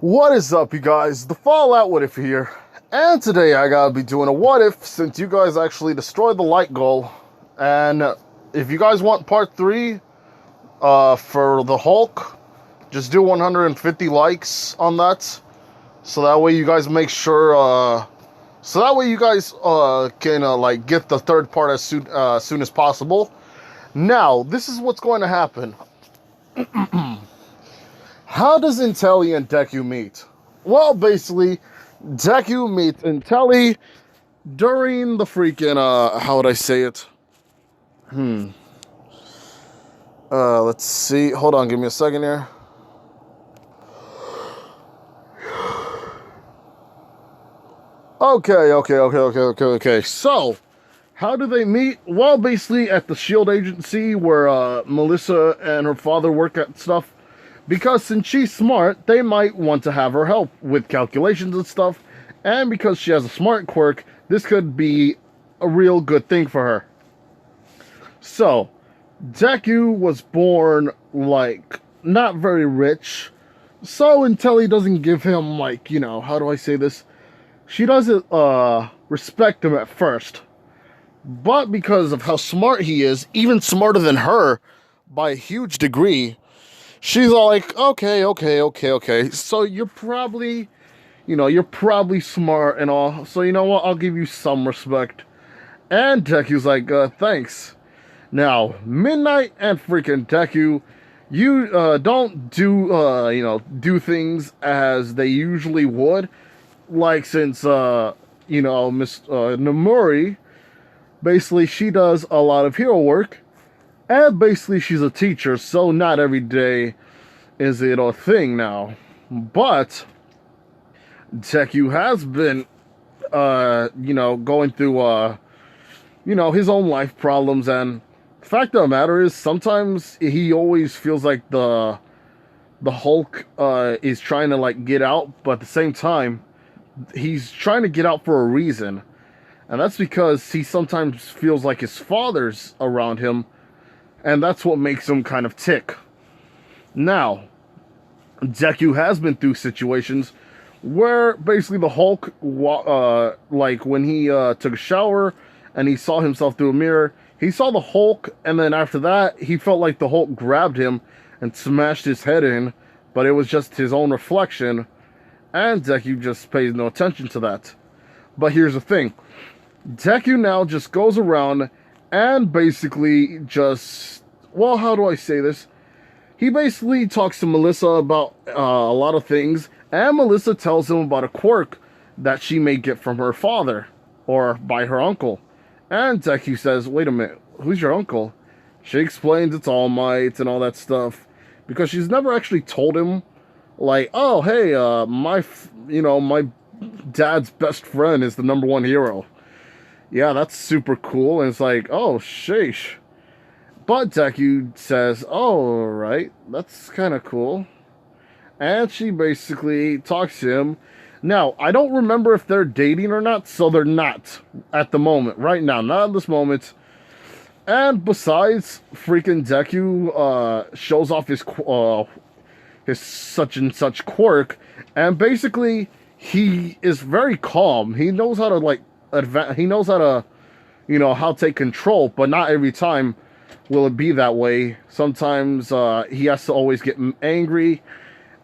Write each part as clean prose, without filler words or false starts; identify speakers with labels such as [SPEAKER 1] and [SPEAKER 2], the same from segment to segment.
[SPEAKER 1] What is up, you guys? The Fallout What If here, and today I gotta be doing a what if since you guys actually destroyed the light goal. And if you guys want part 3 for the Hulk, just do 150 likes on that, so that way you guys make sure. So that way you guys can like get the third part as soon as possible. Now, this is what's going to happen. How does Intelli and Deku meet? Well, basically, Deku meets Intelli during the freaking, how would I say it? Let's see. Hold on, give me a second here. Okay. So, how do they meet? Well, basically at the S.H.I.E.L.D. agency where Melissa and her father work at stuff. Because since she's smart, they might want to have her help with calculations and stuff. And because she has a smart quirk, this could be a real good thing for her. So, Deku was born, like, not very rich. So, Intelli doesn't give him, like, you know, how do I say this? She doesn't, respect him at first. But because of how smart he is, even smarter than her, by a huge degree, she's all like, okay. So you're probably, you're probably smart and all. So you know what? I'll give you some respect. And Deku's like, thanks. Now, Midnight and freaking Deku, you don't do, do things as they usually would. Like since, Miss Nomori, basically she does a lot of hero work. And basically she's a teacher, so not every day is it a thing now. But Deku has been, going through, his own life problems. And the fact of the matter is, sometimes he always feels like the Hulk is trying to, like, get out. But at the same time, he's trying to get out for a reason. And that's because he sometimes feels like his father's around him. And that's what makes him kind of tick. Now, Deku has been through situations where basically the Hulk, like when he took a shower and he saw himself through a mirror, he saw the Hulk, and then after that, he felt like the Hulk grabbed him and smashed his head in, but it was just his own reflection, and Deku just pays no attention to that. But here's the thing. Deku now just goes around and basically just, well, how do I say this? He basically talks to Melissa about a lot of things, and Melissa tells him about a quirk that she may get from her father, or by her uncle. And Deku says, wait a minute, who's your uncle? She explains it's All Might and all that stuff, because she's never actually told him, like, oh, hey, my dad's best friend is the #1 hero. Yeah, that's super cool. And it's like, oh, sheesh. But Deku says, oh, right, that's kind of cool. And she basically talks to him. Now, I don't remember if they're dating or not, so they're not at the moment. Right now, not at this moment. And besides, freaking Deku shows off his such and such quirk. And basically, he is very calm. He knows how to, like, he knows how to, how to take control, but not every time will it be that way. Sometimes he has to always get angry.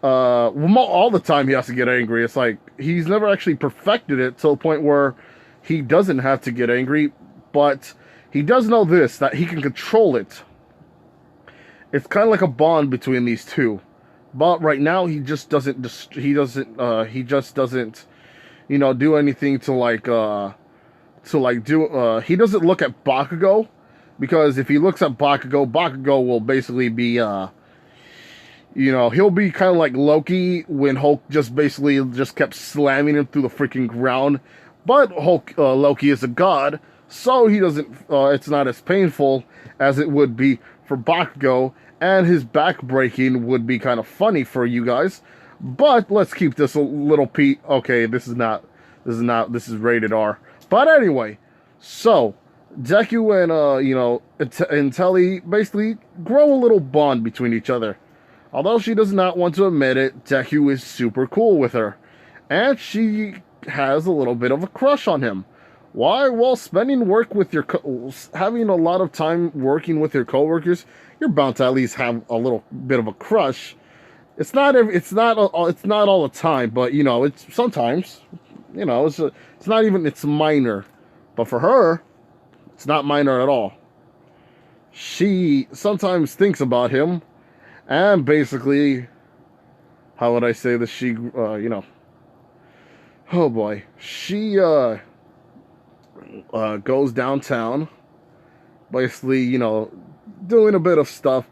[SPEAKER 1] All the time he has to get angry. It's like he's never actually perfected it to the point where he doesn't have to get angry, but he does know this, that he can control it. It's kind of like a bond between these two. But right now he just doesn't do anything to he doesn't look at Bakugo, because if he looks at Bakugo will basically be he'll be kind of like Loki when Hulk just kept slamming him through the freaking ground. But Loki is a god, so he doesn't it's not as painful as it would be for Bakugo, and his back breaking would be kind of funny for you guys. But let's keep this a little okay, this is rated R. But anyway, so Deku and Intelli basically grow a little bond between each other. Although she does not want to admit it, Deku is super cool with her. And she has a little bit of a crush on him. Why? Well, spending work with your having a lot of time working with your coworkers, you're bound to at least have a little bit of a crush. It's not all the time, but you know, it's sometimes. You know, it's not even, it's minor. But for her, it's not minor at all. She sometimes thinks about him, and basically, how would I say this? She, you know, oh boy, she goes downtown, basically, you know, doing a bit of stuff,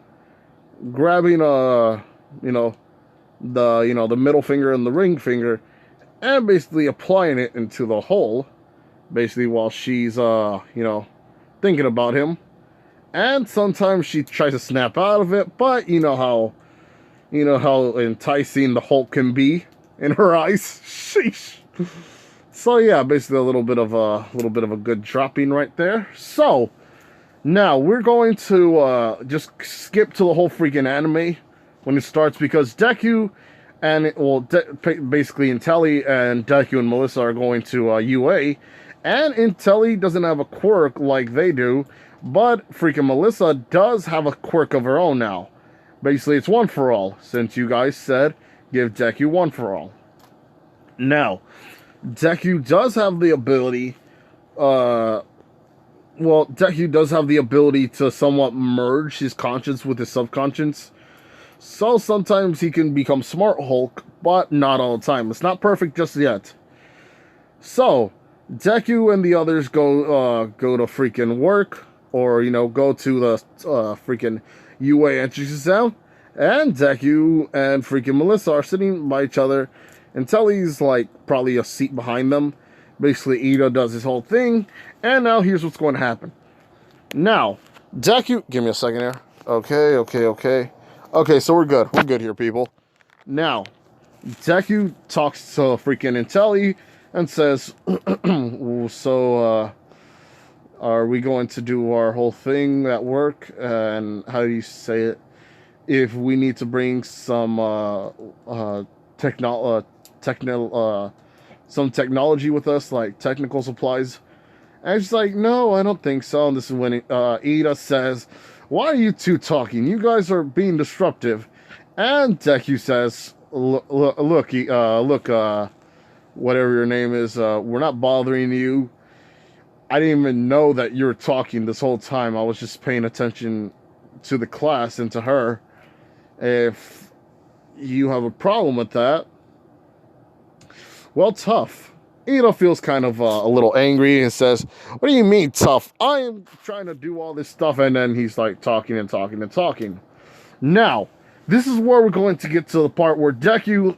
[SPEAKER 1] grabbing you know, the middle finger and the ring finger, and basically applying it into the hole, basically while she's you know, thinking about him. And sometimes she tries to snap out of it, but you know how enticing the Hulk can be in her eyes. Sheesh. So yeah, basically a little bit of a good dropping right there. So now we're going to just skip to the whole freaking anime when it starts, because Deku and basically Intelli and Deku and Melissa are going to UA, and Intelli doesn't have a quirk like they do, but freaking Melissa does have a quirk of her own now. Basically, it's one for all, since you guys said give Deku one for all. Now, Deku does have the ability, Deku does have the ability to somewhat merge his conscience with his subconscious. So sometimes he can become Smart Hulk, but not all the time. It's not perfect just yet. So, Deku and the others go to freaking work, or, you know, go to the freaking UA entry exam, and Deku and freaking Melissa are sitting by each other, and Telly's like probably a seat behind them. Basically, Ida does his whole thing, and now here's what's going to happen. Now, Deku, give me a second here. Okay, so we're good here, people. Now, Deku talks to freaking Intelli and says, so, are we going to do our whole thing at work? And how do you say it? If we need to bring some some technology with us, like technical supplies. And she's like, no, I don't think so. And this is when Ida says, why are you two talking? You guys are being disruptive. And Deku says, look, whatever your name is, we're not bothering you. I didn't even know that you were talking this whole time. I was just paying attention to the class and to her. If you have a problem with that, well, tough. Ito feels kind of a little angry and says, what do you mean tough? I am trying to do all this stuff. And then he's like talking and talking and talking. Now, this is where we're going to get to the part where Deku,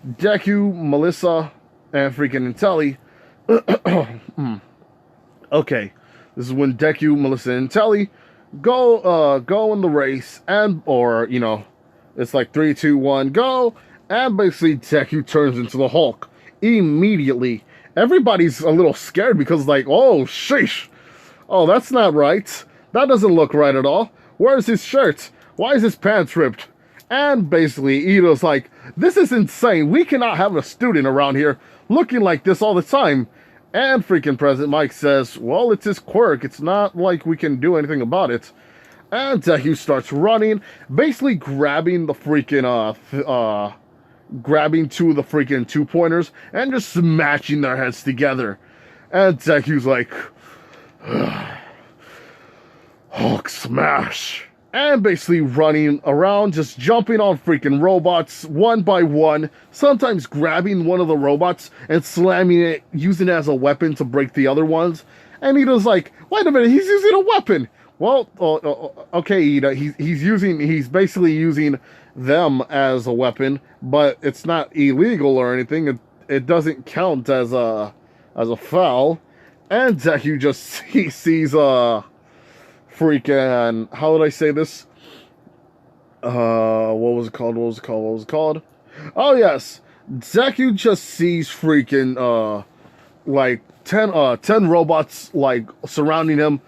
[SPEAKER 1] Melissa, and freaking Intelli. Okay, this is when Deku, Melissa, and Telly go in the race, and, or, you know, it's like 3, 2, 1, go, and basically Deku turns into the Hulk immediately. Everybody's a little scared because, like, oh, sheesh, oh, that's not right. That doesn't look right at all. Where's his shirt? Why is his pants ripped? And basically Ito's like, this is insane. We cannot have a student around here looking like this all the time. And freaking President Mike says, well, it's his quirk. It's not like we can do anything about it. And Deku starts running, basically grabbing the freaking, grabbing two of the freaking two-pointers and just smashing their heads together. And Deku's like, Hulk smash. And basically running around, just jumping on freaking robots one by one, sometimes grabbing one of the robots and slamming it, using it as a weapon to break the other ones. And Ida's like, wait a minute, he's using a weapon. Well, okay, Ida, he's basically using them as a weapon, but it's not illegal or anything. It doesn't count as a foul. And Deku just sees freaking, how would I say this? What was it called? Oh yes, Deku just sees freaking like 10 robots like surrounding him,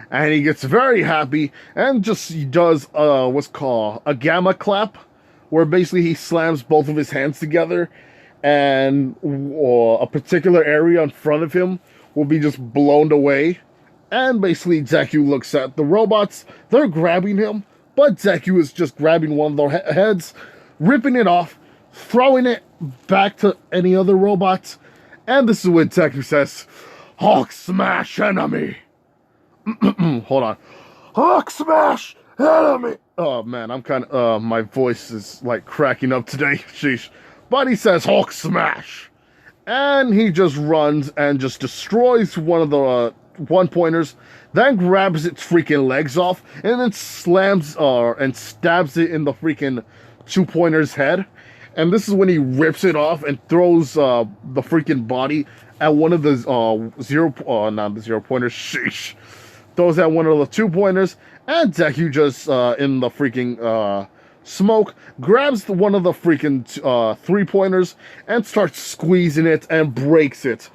[SPEAKER 1] And he gets very happy and just he does what's called a gamma clap, where basically he slams both of his hands together, and a particular area in front of him will be just blown away. And basically Deku looks at the robots, they're grabbing him, but Deku is just grabbing one of their heads, ripping it off, throwing it back to any other robots. And this is when Deku says, "Hulk smash enemy." Hold on. "Hulk smash enemy." Oh man, I'm kind of, my voice is like cracking up today. Sheesh. But he says Hulk smash. And he just runs and just destroys one of the one-pointers, then grabs its freaking legs off, and then slams and stabs it in the freaking two-pointer's head. And this is when he rips it off and throws the freaking body at one of the not the zero-pointers, sheesh. Throws at one of the two-pointers, and Deku just, in the freaking smoke, grabs one of the freaking three-pointers and starts squeezing it and breaks it.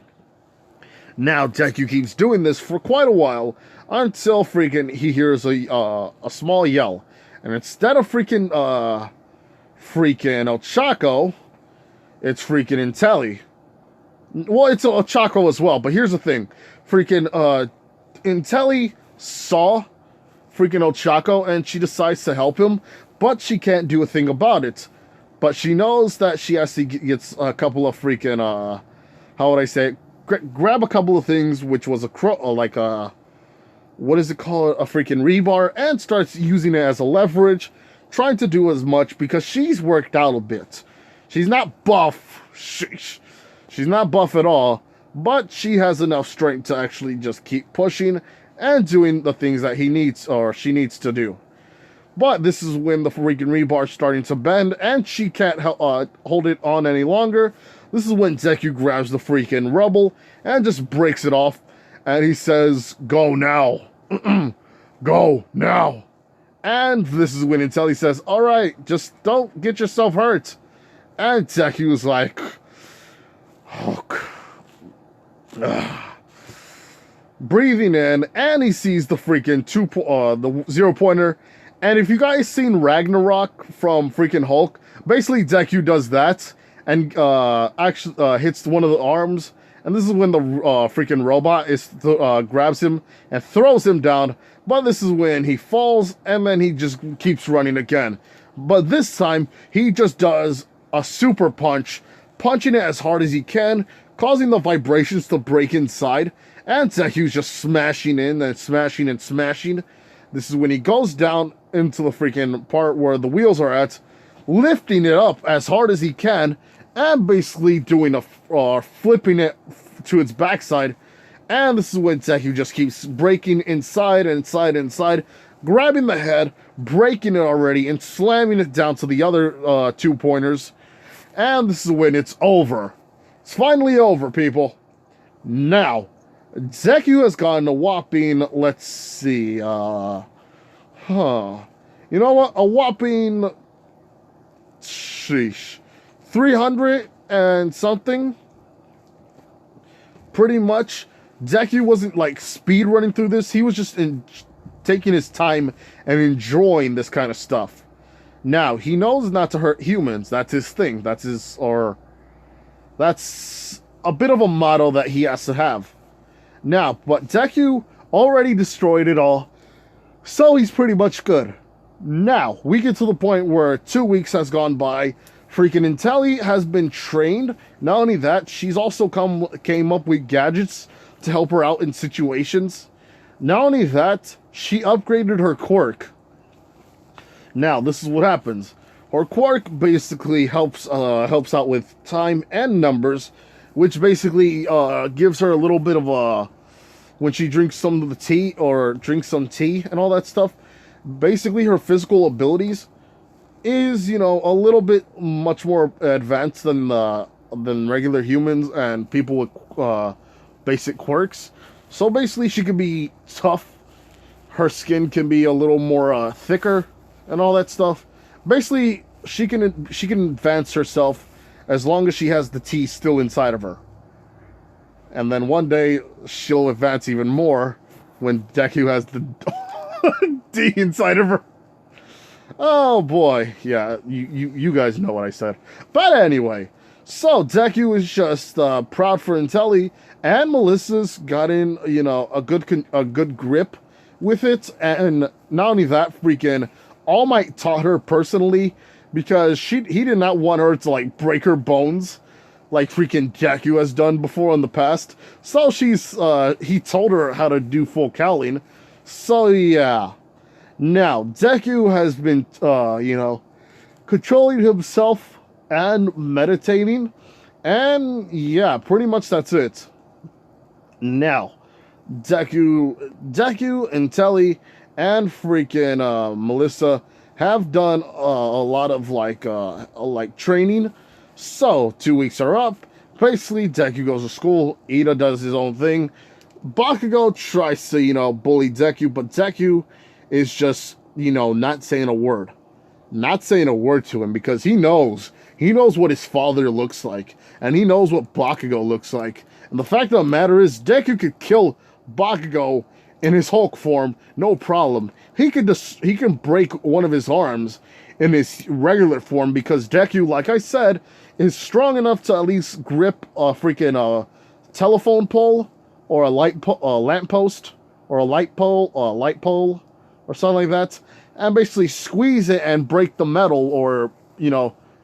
[SPEAKER 1] Now, Deku keeps doing this for quite a while until freaking he hears a small yell. And instead of freaking Ochako, it's freaking Intelli. Well, it's Ochako as well, but here's the thing. Freaking Intelli saw freaking Ochako and she decides to help him, but she can't do a thing about it. But she knows that she has to get a couple of freaking, how would I say it? Grab a couple of things, which was what is it called? A freaking rebar, and starts using it as a leverage, trying to do as much because she's worked out a bit. She's not buff. Sheesh. She's not buff at all, but she has enough strength to actually just keep pushing and doing the things that he needs or she needs to do. But this is when the freaking rebar is starting to bend and she can't hold it on any longer. This is when Deku grabs the freaking rubble and just breaks it off. And he says, "Go now." "Go now." And this is when Intelli says, "Alright, just don't get yourself hurt." And Deku was like, breathing in, and he sees the freaking the zero-pointer. And if you guys seen Ragnarok from freaking Hulk, basically Deku does that and actually hits one of the arms. And this is when the freaking robot grabs him and throws him down. But this is when he falls and then he just keeps running again. But this time he just does a super punch, punching it as hard as he can, causing the vibrations to break inside. And Deku's just smashing in and smashing and smashing. This is when he goes down into the freaking part where the wheels are at, lifting it up as hard as he can, and basically doing a flipping it to its backside. And this is when Deku just keeps breaking inside, grabbing the head, breaking it already, and slamming it down to the other two-pointers. And this is when it's over. It's finally over, people. Now, Deku has gotten a whopping, let's see, you know what, a whopping, sheesh, 300 and something, pretty much. Deku wasn't like speed running through this, he was just taking his time and enjoying this kind of stuff. Now, he knows not to hurt humans, that's his thing, that's a bit of a motto that he has to have. Now, but Deku already destroyed it all, so he's pretty much good. Now, we get to the point where 2 weeks has gone by. Freaking Intelli has been trained. Not only that, she's also came up with gadgets to help her out in situations. Not only that, she upgraded her quirk. Now, this is what happens. Her quirk basically helps out with time and numbers, which basically gives her a little bit of a, when she drinks some of the tea or drinks some tea and all that stuff, basically her physical abilities is, you know, a little bit much more advanced than regular humans and people with basic quirks. So basically she can be tough, her skin can be a little more thicker and all that stuff. Basically she can advance herself as long as she has the tea still inside of her. And then one day, she'll advance even more when Deku has the D inside of her. Oh boy, yeah, you guys know what I said. But anyway, so Deku is just proud for Intelli, and Melissa's got in, a good grip with it, and not only that, freaking All Might taught her personally because he did not want her to like break her bones like freaking Deku has done before in the past. So he told her how to do full cowling. So yeah. Now, Deku has been, controlling himself and meditating. And, yeah, pretty much that's it. Now, Deku and Telly and freaking Melissa have done a lot of, training. So, 2 weeks are up. Basically, Deku goes to school. Ida does his own thing. Bakugo tries to, bully Deku, but Deku is just, not saying a word. Not saying a word to him because he knows what his father looks like. And he knows what Bakugo looks like. And the fact of the matter is, Deku could kill Bakugo in his Hulk form, no problem. He can break one of his arms in his regular form because Deku, like I said, is strong enough to at least grip a freaking telephone pole or a lamp post or a light pole or something like that, and basically squeeze it and break the metal or,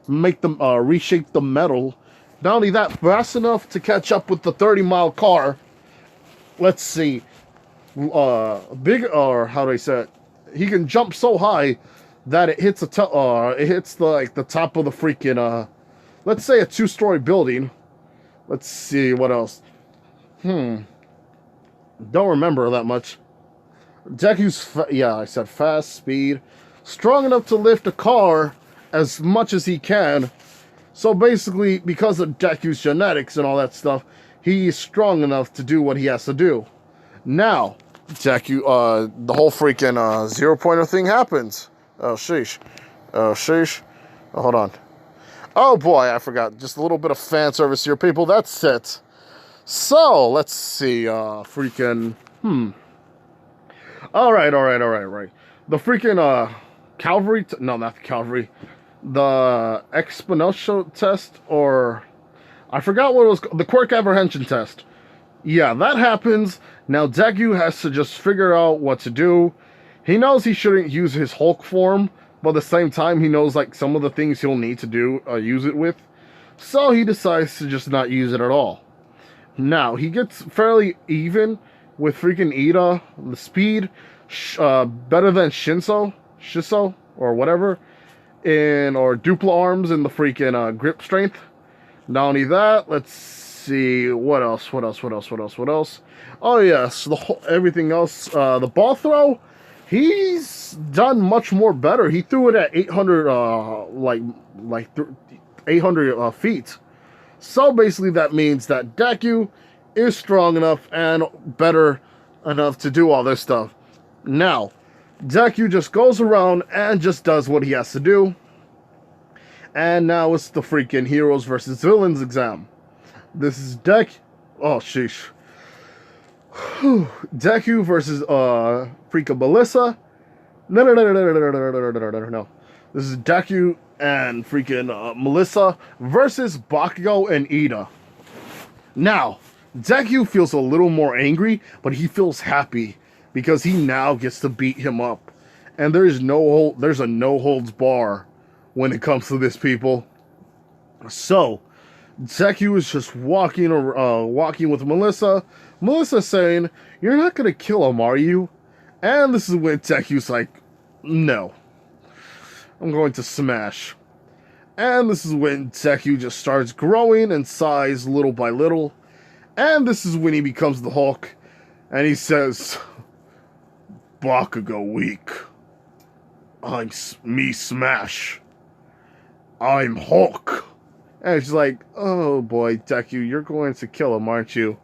[SPEAKER 1] make them reshape the metal. Not only that, fast enough to catch up with the 30-mile car. Let's see. Big, or how do I say it? He can jump so high that it hits the top of the freaking, let's say a 2-story building. Let's see, what else? Don't remember that much. Deku's, I said fast, speed, strong enough to lift a car as much as he can. So basically, because of Deku's genetics and all that stuff, he's strong enough to do what he has to do. Now, Deku, the whole freaking 0 pointer thing happens. Oh, sheesh. Oh, sheesh. Oh, hold on. Oh, boy, I forgot. Just a little bit of fan service here, people. That's it. So, let's see. Freaking... Alright. The freaking, Calvary... No, not the Calvary. The exponential test, or... I forgot what it was called. The quirk apprehension test. Yeah, that happens. Now Deku has to just figure out what to do. He knows he shouldn't use his Hulk form, but at the same time, he knows, like, some of the things he'll need to do, use it with. So he decides to just not use it at all. Now, he gets fairly even with freaking Ida. The speed, better than Shiso, or whatever. Or Dupla arms and the freaking grip strength. Not only that, let's see, what else? Oh yes, everything else. The ball throw, he's done much more better. He threw it at 800, 800 feet. So basically that means that Deku is strong enough and better enough to do all this stuff. Now, Deku just goes around and just does what he has to do. And now it's the freaking heroes versus villains exam. This is oh, sheesh. Deku versus, freaking Melissa. No. This is Deku and freaking, Melissa versus Bakugo and Ida. Now, Deku feels a little more angry, but he feels happy because he now gets to beat him up. And there's a no holds bar when it comes to this, people. So, Deku is just walking with Melissa. Melissa saying, "You're not gonna kill him, are you?" And this is when Deku's like, "No. I'm going to smash." And this is when Deku just starts growing in size little by little. And this is when he becomes the Hulk. And he says, "Bakugo weak. I'm me smash. I'm Hulk." And she's like, "Oh boy, Deku, you're going to kill him, aren't you?"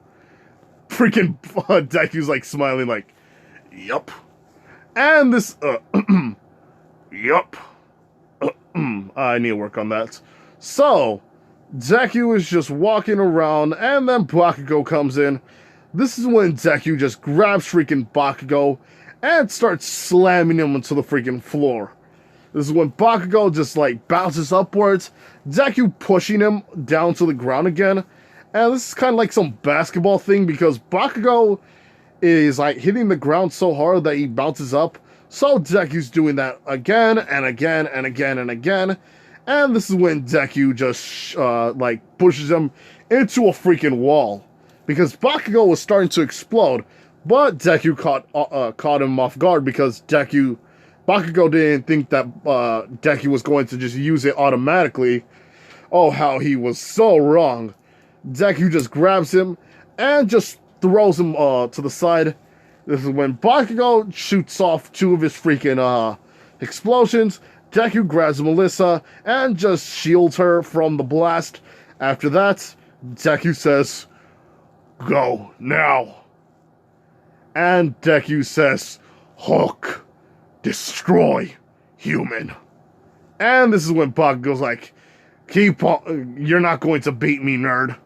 [SPEAKER 1] Freaking Deku's like smiling like, "Yup." And this, yup. I need to work on that. So, Deku is just walking around, and then Bakugo comes in. This is when Deku just grabs freaking Bakugo and starts slamming him into the freaking floor. This is when Bakugo just like bounces upwards, Deku pushing him down to the ground again. And this is kind of like some basketball thing because Bakugo is like hitting the ground so hard that he bounces up. So Deku's doing that again and again and again and again. And this is when Deku just like pushes him into a freaking wall. Because Bakugo was starting to explode. But Deku caught him off guard because Bakugo didn't think that Deku was going to just use it automatically. Oh, how he was so wrong. Deku just grabs him and just throws him to the side. This is when Bakugo shoots off 2 of his freaking explosions. Deku grabs Melissa and just shields her from the blast. After that, Deku says, "Go now." And Deku says, "Hulk, destroy human." And this is when Bakugo's like, "Keep on, you're not going to beat me, nerd."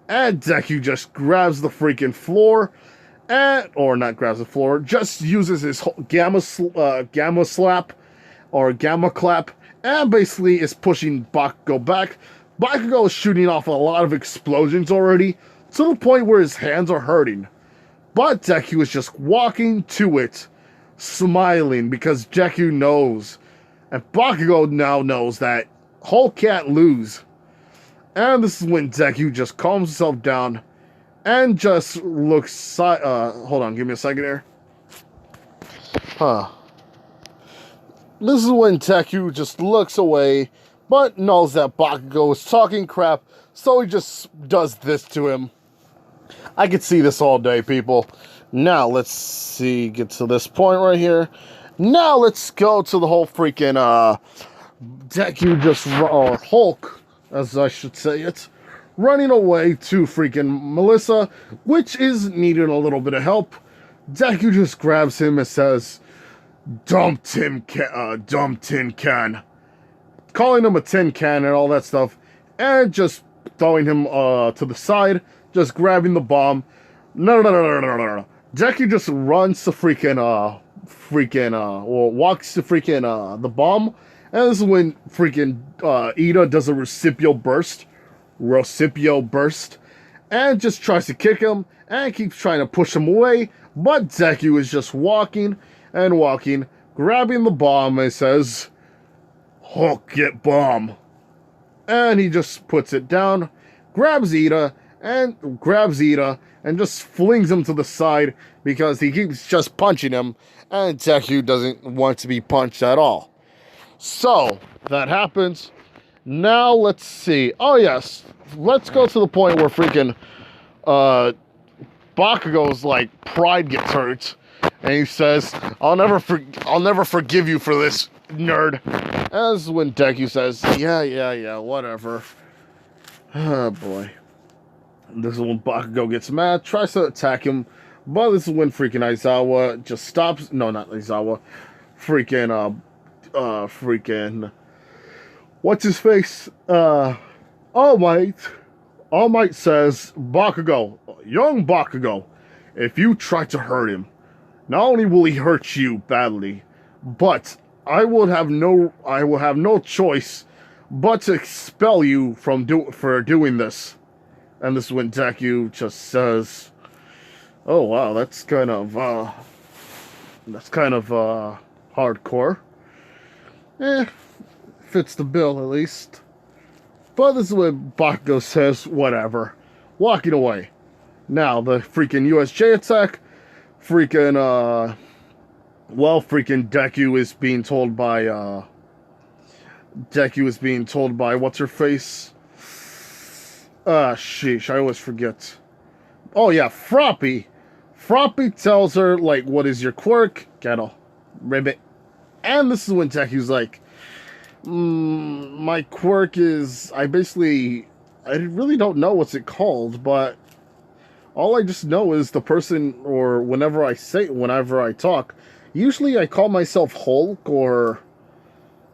[SPEAKER 1] And Deku just grabs the freaking floor, or not grabs the floor, just uses his gamma slap, or gamma clap, and basically is pushing Bakugo back. Bakugo is shooting off a lot of explosions already, to the point where his hands are hurting. But Deku is just walking to it, smiling, because Deku knows, and Bakugo now knows that Hulk can't lose. And this is when Deku just calms himself down and just looks... hold on, give me a second here. This is when Deku just looks away, but knows that Bakugo is talking crap, so he just does this to him. I could see this all day, people. Now, let's see, get to this point right here. Now, let's go to the whole freaking, Deku just, or Hulk, as I should say it, running away to freaking Melissa, which is needing a little bit of help. Deku just grabs him and says, dump tin can. Calling him a tin can and all that stuff, and just throwing him to the side, just grabbing the bomb. No. Deku just runs to walks to freaking the bomb, and this is when freaking Ida does a Recipio burst, and just tries to kick him, and keeps trying to push him away, but Deku is just walking, grabbing the bomb, and says, Hulk, get bomb. And he just puts it down, grabs Ida, and just flings him to the side, because he keeps just punching him, and Deku doesn't want to be punched at all. So, that happens. Now, let's see. Oh, yes. Let's go to the point where freaking Bakugo's, like, pride gets hurt. And he says, I'll never forgive you for this, nerd. As when Deku says, yeah, whatever. Oh, boy. This is when Bakugo gets mad, tries to attack him. But this is when freaking Aizawa just stops. No, not Aizawa. Freaking, what's his face? All Might says, Bakugo, young Bakugo, if you try to hurt him, not only will he hurt you badly, but I will have no choice but to expel you for doing this. And this is when Deku just says, oh wow, that's kind of hardcore. Fits the bill at least. But this is when Bakugo says, whatever, walking away. Now, the freaking USJ attack, freaking Deku is being told by, what's-her-face? Sheesh, I always forget. Oh, yeah, Froppy. Froppy tells her, like, what is your quirk? Kettle. Ribbit. And this is when Deku's like, my quirk is, I really don't know what's it called, but all I just know is the person, or whenever I talk, usually I call myself Hulk, or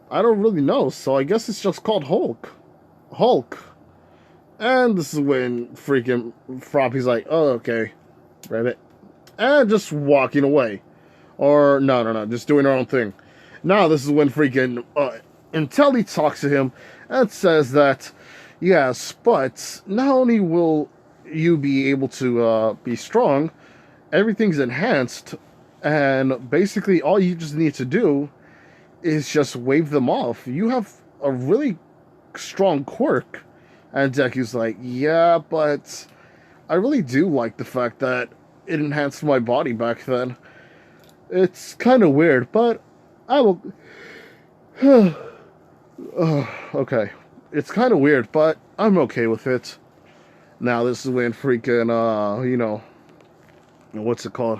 [SPEAKER 1] I don't really know, so I guess it's just called Hulk. And this is when freaking Froppy's like, oh, okay. Rabbit. And just walking away. Or, no, just doing her own thing. Now, this is when freaking Intelli talks to him and says that, yes, but not only will you be able to be strong, everything's enhanced, and basically all you just need to do is just wave them off. You have a really strong quirk. And Deku's like, yeah, but I really do like the fact that it enhanced my body back then. It's kind of weird, but I will... okay. It's kind of weird, but I'm okay with it. Now, this is when freaking, you know... What's it called?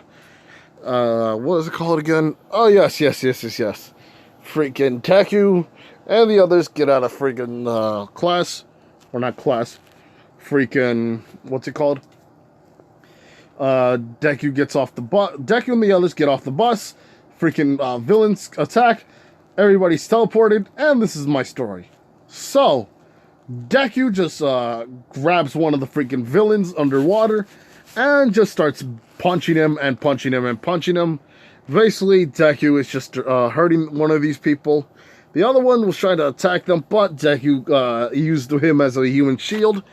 [SPEAKER 1] What is it called again? Oh, yes. Freaking Deku and the others get out of freaking, class. Or not class. Freaking... What's it called? Deku gets off the bus. Deku and the others get off the bus. Freaking villains attack. Everybody's teleported, and this is my story. So, Deku just grabs one of the freaking villains underwater and just starts punching him and punching him and punching him. Basically, Deku is just hurting one of these people. The other one was trying to attack them, but Deku used him as a human shield.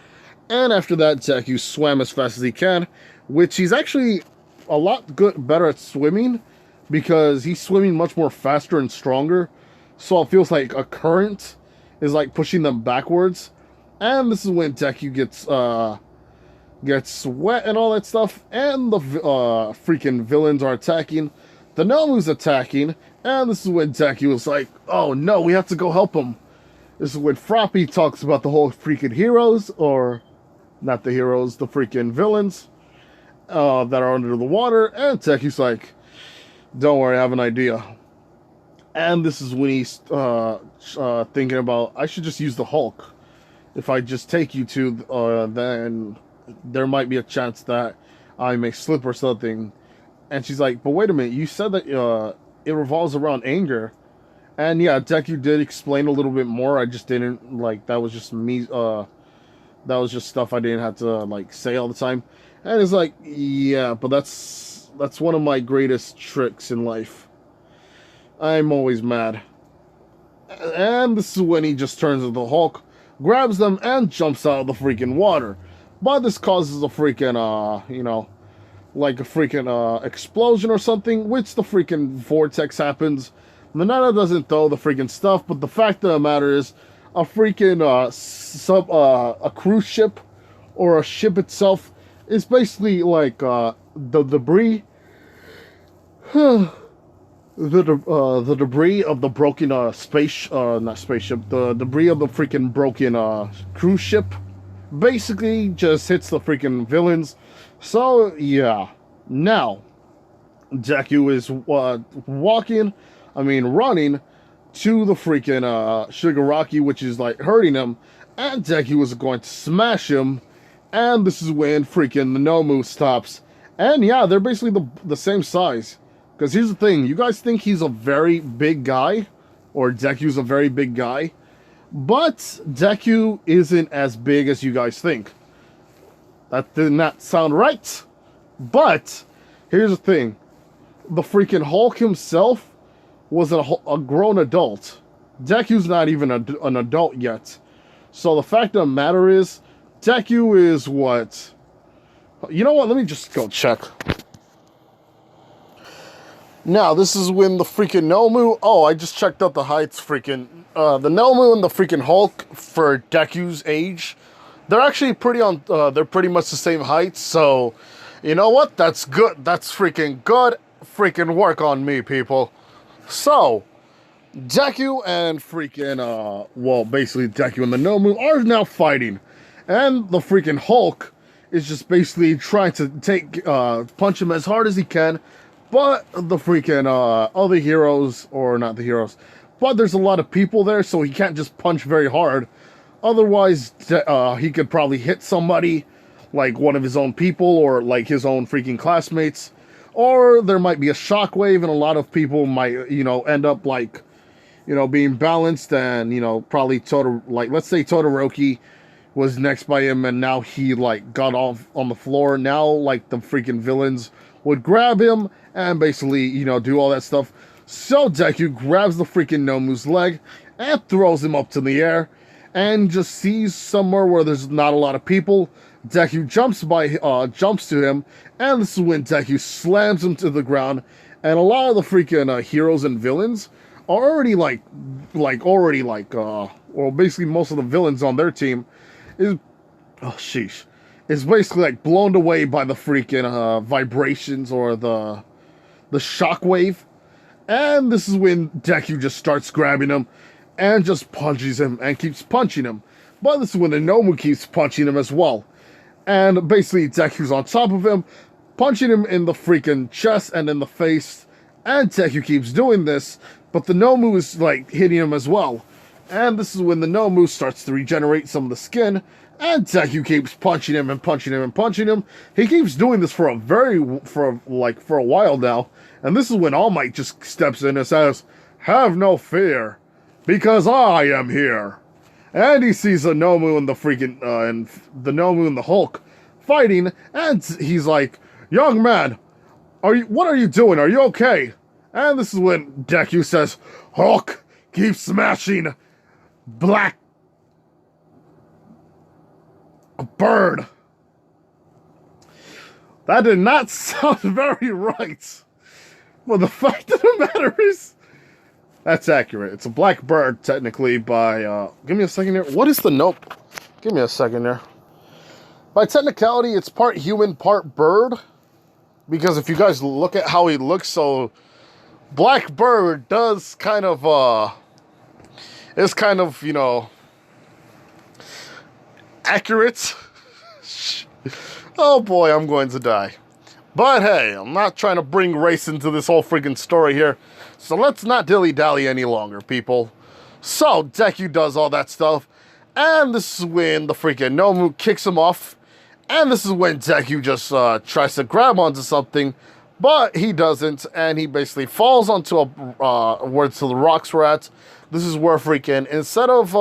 [SPEAKER 1] And after that, Deku swam as fast as he can, which he's actually a lot better at swimming because he's swimming much more faster and stronger. So it feels like a current is like pushing them backwards. And this is when Deku gets wet and all that stuff. And the freaking villains are attacking. The Nomu's attacking. And this is when Deku is like, oh no, we have to go help him. This is when Froppy talks about the whole freaking heroes, or not the heroes, the freaking villains that are under the water. And Deku's like, don't worry, I have an idea. And this is when he's thinking about, I should just use the Hulk. If I just take you to, then there might be a chance that I may slip or something. And she's like, but wait a minute, you said that it revolves around anger. And yeah, Deku did explain a little bit more. I just didn't, like, that was just me, that was just stuff I didn't have to, like, say all the time. And it's like, yeah, but that's one of my greatest tricks in life. I'm always mad. And this is when he just turns into the Hulk, grabs them, and jumps out of the freaking water. But this causes a freaking, you know, like a freaking explosion or something, which the freaking vortex happens. Mineta doesn't throw the freaking stuff, but the fact of the matter is, a freaking a cruise ship or a ship itself is basically like the debris. The debris of the broken not spaceship, the debris of the freaking broken cruise ship basically just hits the freaking villains. So yeah, now Deku is running to the freaking Shigaraki, which is like hurting him, and Deku is going to smash him. And this is when freaking the Nomu stops. And yeah, they're basically the same size. Because here's the thing, you guys think he's a very big guy, or Deku's a very big guy, but Deku isn't as big as you guys think. That did not sound right. But here's the thing, the freaking Hulk himself was a grown adult. Deku's not even an adult yet. So the fact of the matter is, Deku is what? You know what? Let me just go check. Now, this is when the freaking Nomu... Oh, I just checked out the heights, freaking... the Nomu and the freaking Hulk, for Deku's age, they're actually they're pretty much the same height, so... You know what? That's good. That's freaking good. Freaking work on me, people. So, Deku and freaking, well, basically Deku and the Nomu are now fighting. And the freaking Hulk is just basically trying to punch him as hard as he can. But the freaking, other heroes, or not the heroes, but there's a lot of people there, so he can't just punch very hard. Otherwise, he could probably hit somebody, like one of his own people, or like his own freaking classmates. Or there might be a shockwave, and a lot of people might, you know, end up like, you know, being balanced, and, you know, probably let's say Todoroki was next by him, and now he like got off on the floor. Now like the freaking villains would grab him and basically, you know, do all that stuff. So Deku grabs the freaking Nomu's leg and throws him up to the air, and just sees somewhere where there's not a lot of people. Deku jumps to him, and this is when Deku slams him to the ground. And a lot of the freaking heroes and villains are already well, basically most of the villains on their team is basically like blown away by the freaking vibrations or the shockwave. And this is when Deku just starts grabbing him and just punches him and keeps punching him. But this is when the Nomu keeps punching him as well. And basically Deku's on top of him, punching him in the freaking chest and in the face. And Deku keeps doing this, but the Nomu is like hitting him as well. And this is when the Nomu starts to regenerate some of the skin, and Deku keeps punching him and punching him and punching him. He keeps doing this for a while now. And this is when All Might just steps in and says, "Have no fear, because I am here." And he sees the Nomu and the freaking and the Nomu and the Hulk fighting, and he's like, "Young man, what are you doing? Are you okay?" And this is when Deku says, "Hulk, keep smashing Black Bird." That did not sound very right. Well, the fact of the matter is, that's accurate. It's a black bird, technically, by, give me a second here. What is the note? Give me a second there. By technicality, it's part human, part bird. Because if you guys look at how he looks, so black bird does kind of, is kind of, you know, accurate. Oh boy, I'm going to die. But hey, I'm not trying to bring race into this whole freaking story here. So let's not dilly-dally any longer, people. So Deku does all that stuff. And this is when the freaking Nomu kicks him off. And this is when Deku just tries to grab onto something. But he doesn't. And he basically falls onto where the rocks were at. This is where freaking, instead of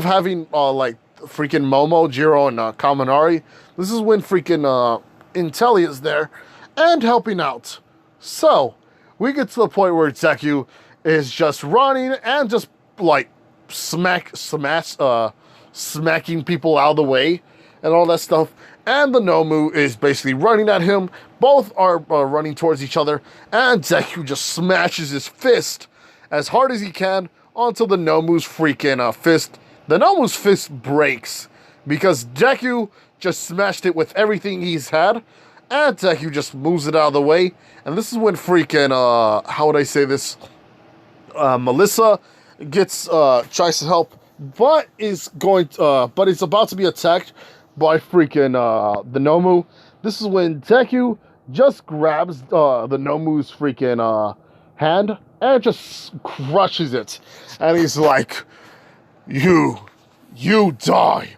[SPEAKER 1] having like freaking Momo, Jiro, and Kaminari, this is when freaking Intelli is there and helping out. So we get to the point where Deku is just running and just like smacking people out of the way and all that stuff. And the Nomu is basically running at him. Both are running towards each other, and Deku just smashes his fist as hard as he can onto the Nomu's freaking fist. The Nomu's fist breaks because Deku just smashed it with everything he's had, and Deku just moves it out of the way. And this is when freaking, how would I say this? Melissa gets, tries to help, but is about to be attacked by freaking, the Nomu. This is when Deku just grabs, the Nomu's freaking, hand and just crushes it. And he's like, You die.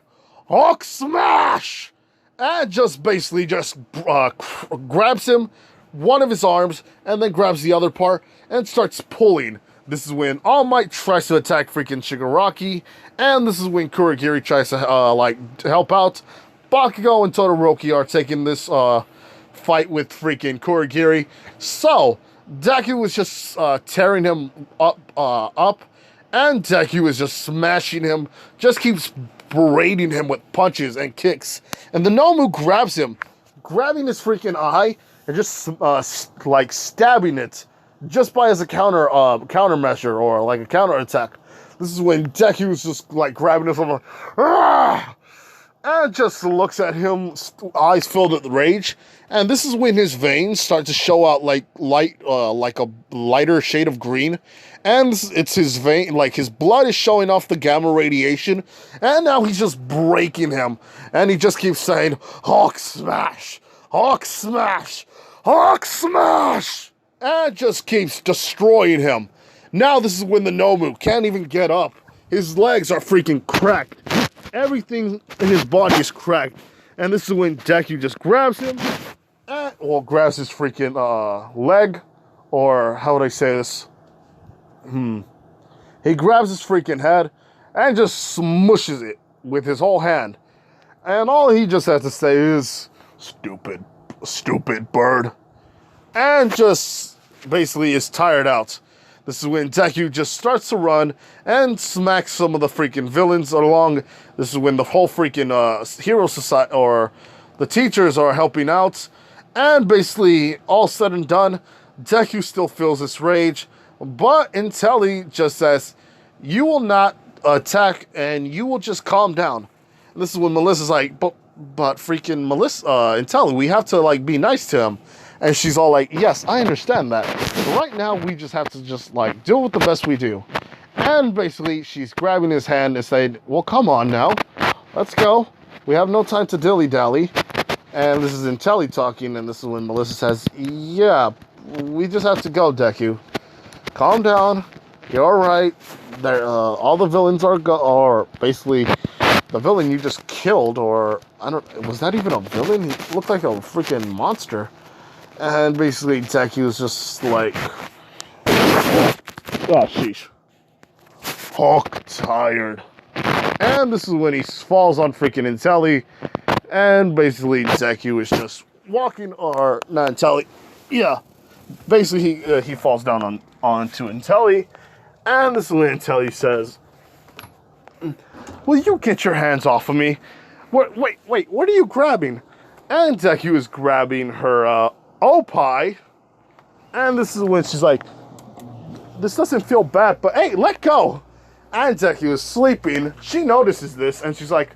[SPEAKER 1] Hulk smash! And just basically just grabs him, one of his arms, and then grabs the other part and starts pulling. This is when All Might tries to attack freaking Shigaraki, and this is when Kurogiri tries to help out. Bakugo and Todoroki are taking this fight with freaking Kurogiri. So Deku was just tearing him up, and Deku is just smashing him, just keeps berating him with punches and kicks. And the Nomu grabs him, grabbing his freaking eye, and just like stabbing it, just by as a countermeasure or like a counterattack. This is when Deku is just like grabbing him from and just looks at him, eyes filled with rage. And this is when his veins start to show out like like a lighter shade of green. And it's his vein, like his blood is showing off the gamma radiation. And now he's just breaking him. And he just keeps saying, Hulk smash, Hulk smash, Hulk smash. And just keeps destroying him. Now this is when the Nomu can't even get up. His legs are freaking cracked. Everything in his body is cracked. And this is when Deku just grabs him. Grabs his freaking leg. Or how would I say this? He grabs his freaking head and just smushes it with his whole hand. And all he just has to say is, stupid, stupid bird. And just basically is tired out. This is when Deku just starts to run and smacks some of the freaking villains along. This is when the whole freaking hero society, or the teachers, are helping out. And basically, all said and done, Deku still feels this rage. But Intelli just says, you will not attack and you will just calm down. And this is when Melissa's like, but freaking Intelli, we have to like be nice to him. And she's all like, yes, I understand that. But right now, we just have to just, like, deal with the best we do. And basically, she's grabbing his hand and saying, well, come on now. Let's go. We have no time to dilly-dally. And this is Intelli talking, and this is when Melissa says, yeah, we just have to go, Deku. Calm down. You're all right. All the villains are basically the villain you just killed, or, was that even a villain? He looked like a freaking monster. And basically, Deku is just like, oh, sheesh. Hawk tired. And this is when he falls on freaking Intelli. And basically, Deku is just walking, or not Intelli. Yeah. Basically, he falls down onto Intelli. And this is when Intelli says, will you get your hands off of me? Wait, what are you grabbing? And Deku is grabbing her, Opie, and this is when she's like, this doesn't feel bad, but hey, let go. And Deku is sleeping. She notices this, and she's like,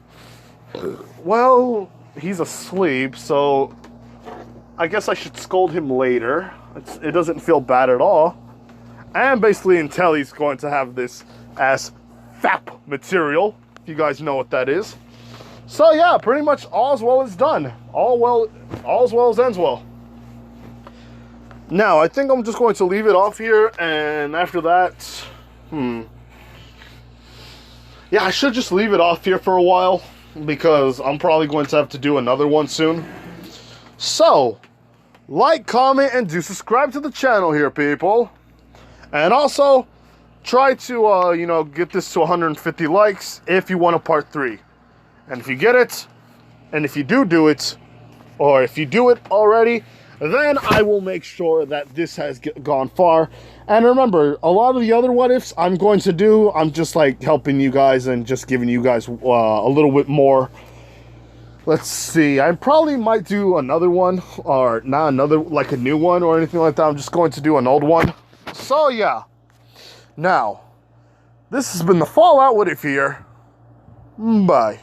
[SPEAKER 1] well, he's asleep, so I guess I should scold him later. It doesn't feel bad at all. And basically, Intelli's going to have this as FAP material, if you guys know what that is. So yeah, pretty much all's well as done. All's well as ends well. Now, I think I'm just going to leave it off here, and after that, yeah, I should just leave it off here for a while, because I'm probably going to have to do another one soon. So, like, comment, and do subscribe to the channel here, people. And also, try to, get this to 150 likes if you want a part 3. And if you get it, and if you do it, or if you do it already, then I will make sure that this has gone far. And remember, a lot of the other what ifs I'm going to do, I'm just like helping you guys and just giving you guys a little bit more. Let's see, I probably might do another one, or not another, like a new one or anything like that. I'm just going to do an old one. So yeah, now, this has been the Fallout What If here. Bye.